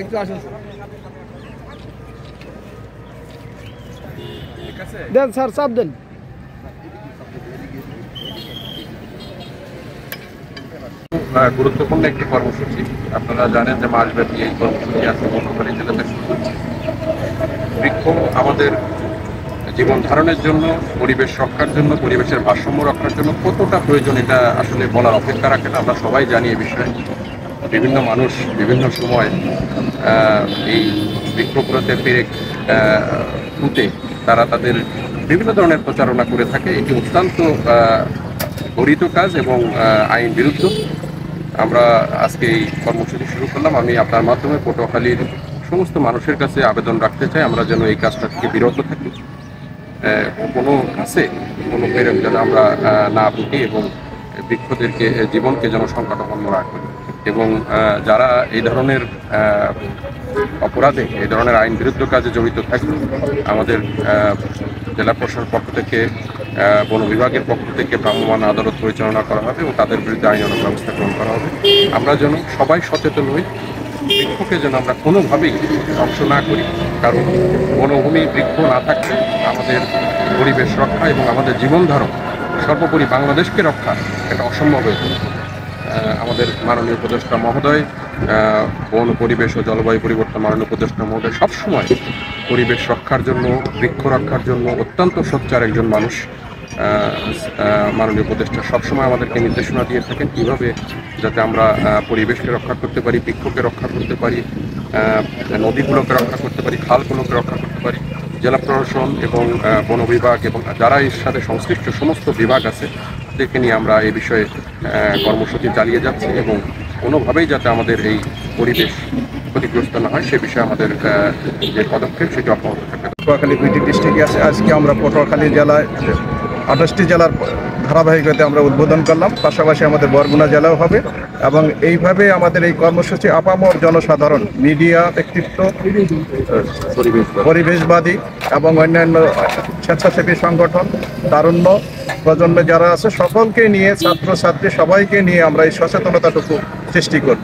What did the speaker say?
একটু আসুন দেন স্যার, চাপ দেন। গুরুত্বপূর্ণ একটি কর্মসূচি। আপনারা জানেন যে মাসব্যাপী এই কর্মসূচি আছে পটুয়াখালী জেলাতে শুরু হচ্ছে। বৃক্ষ আমাদের জীবন ধারণের জন্য, পরিবেশ রক্ষার জন্য, পরিবেশের ভারসাম্য রক্ষার জন্য কতটা প্রয়োজন এটা আসলে বলার অপেক্ষা রাখে না। আমরা সবাই জানি এই বিষয়ে। বিভিন্ন মানুষ বিভিন্ন সময় এই বৃক্ষগুলোতে পেরেক পুঁতে তারা তাদের বিভিন্ন ধরনের প্রচারণা করে থাকে। এটি অত্যন্ত গরিত কাজ এবং আইন বিরুদ্ধ। আমরা আজকে এই কর্মসূচি শুরু করলাম। আমি আপনার মাধ্যমে পটুয়াখালীর সমস্ত মানুষের কাছে আবেদন রাখতে চাই আমরা যেন এই কাজটা থেকে বিরত থাকি। কোনো কাছে কোনো পেরেক যেন আমরা না পুঁতি এবং বৃক্ষদেরকে জীবনকে যেন সংকটাপন্ন রাখি। এবং যারা এই ধরনের অপরাধে, এই ধরনের আইন বিরুদ্ধ কাজে জড়িত থাকবে, আমাদের জেলা প্রশাসনের পক্ষ থেকে, বন বিভাগের পক্ষ থেকে ভ্রাম্যমাণ আদালত পরিচালনা করা হবে এবং তাদের বিরুদ্ধে আইনানুগ ব্যবস্থা গ্রহণ করা হবে। আমরা যেন সবাই সচেতন হই, বৃক্ষকে যেন আমরা কোনোভাবেই ধ্বংস না করি। কারণ বনভূমি, বৃক্ষ না থাকলে আমাদের পরিবেশ রক্ষা এবং আমাদের জীবন ধারণ, সর্বোপরি বাংলাদেশকে রক্ষা এটা অসম্ভব হয়ে পড়ে। আমাদের মাননীয় উপদেষ্টা মহোদয়, বন, পরিবেশ ও জলবায়ু পরিবর্তন মাননীয় উপদেষ্টা মহোদয় সবসময় পরিবেশ রক্ষার জন্য, বৃক্ষ রক্ষার জন্য অত্যন্ত সোচ্চার একজন মানুষ। মাননীয় উপদেষ্টা সবসময় আমাদেরকে নির্দেশনা দিয়ে থাকেন কীভাবে যাতে আমরা পরিবেশকে রক্ষা করতে পারি, বৃক্ষকে রক্ষা করতে পারি, নদীগুলোকে রক্ষা করতে পারি, খালগুলোকে রক্ষা করতে পারি। জেলা প্রশাসন এবং বন বিভাগ এবং যারা এর সাথে সংশ্লিষ্ট সমস্ত বিভাগ আছে তাদেরকে নিয়ে আমরা এই বিষয়ে কর্মসূচি চালিয়ে যাচ্ছি এবং কোনোভাবেই যাতে আমাদের এই পরিবেশ ক্ষতিগ্রস্ত না হয় সে বিষয়ে আমাদের যে পদক্ষেপ সেটি অব্যাহত থাকবে। পটুয়াখালী 2টি ডিস্ট্রিক্ট আছে। আজকে আমরা পটুয়াখালী জেলায় 28টি জেলার ধারাবাহিকতা আমরা উদ্বোধন করলাম। পাশাপাশি আমাদের বরগুনা জেলাও হবে এবং এইভাবে আমাদের এই কর্মসূচি আপামর জনসাধারণ, মিডিয়া, ব্যক্তিত্ব, পরিবেশবাদী এবং অন্যান্য স্বেচ্ছাসেবী সংগঠন, তারুণ্য প্রজন্মে যারা আছে সকলকে নিয়ে, ছাত্রছাত্রী সবাইকে নিয়ে আমরা এই সচেতনতাটুকু সৃষ্টি করব।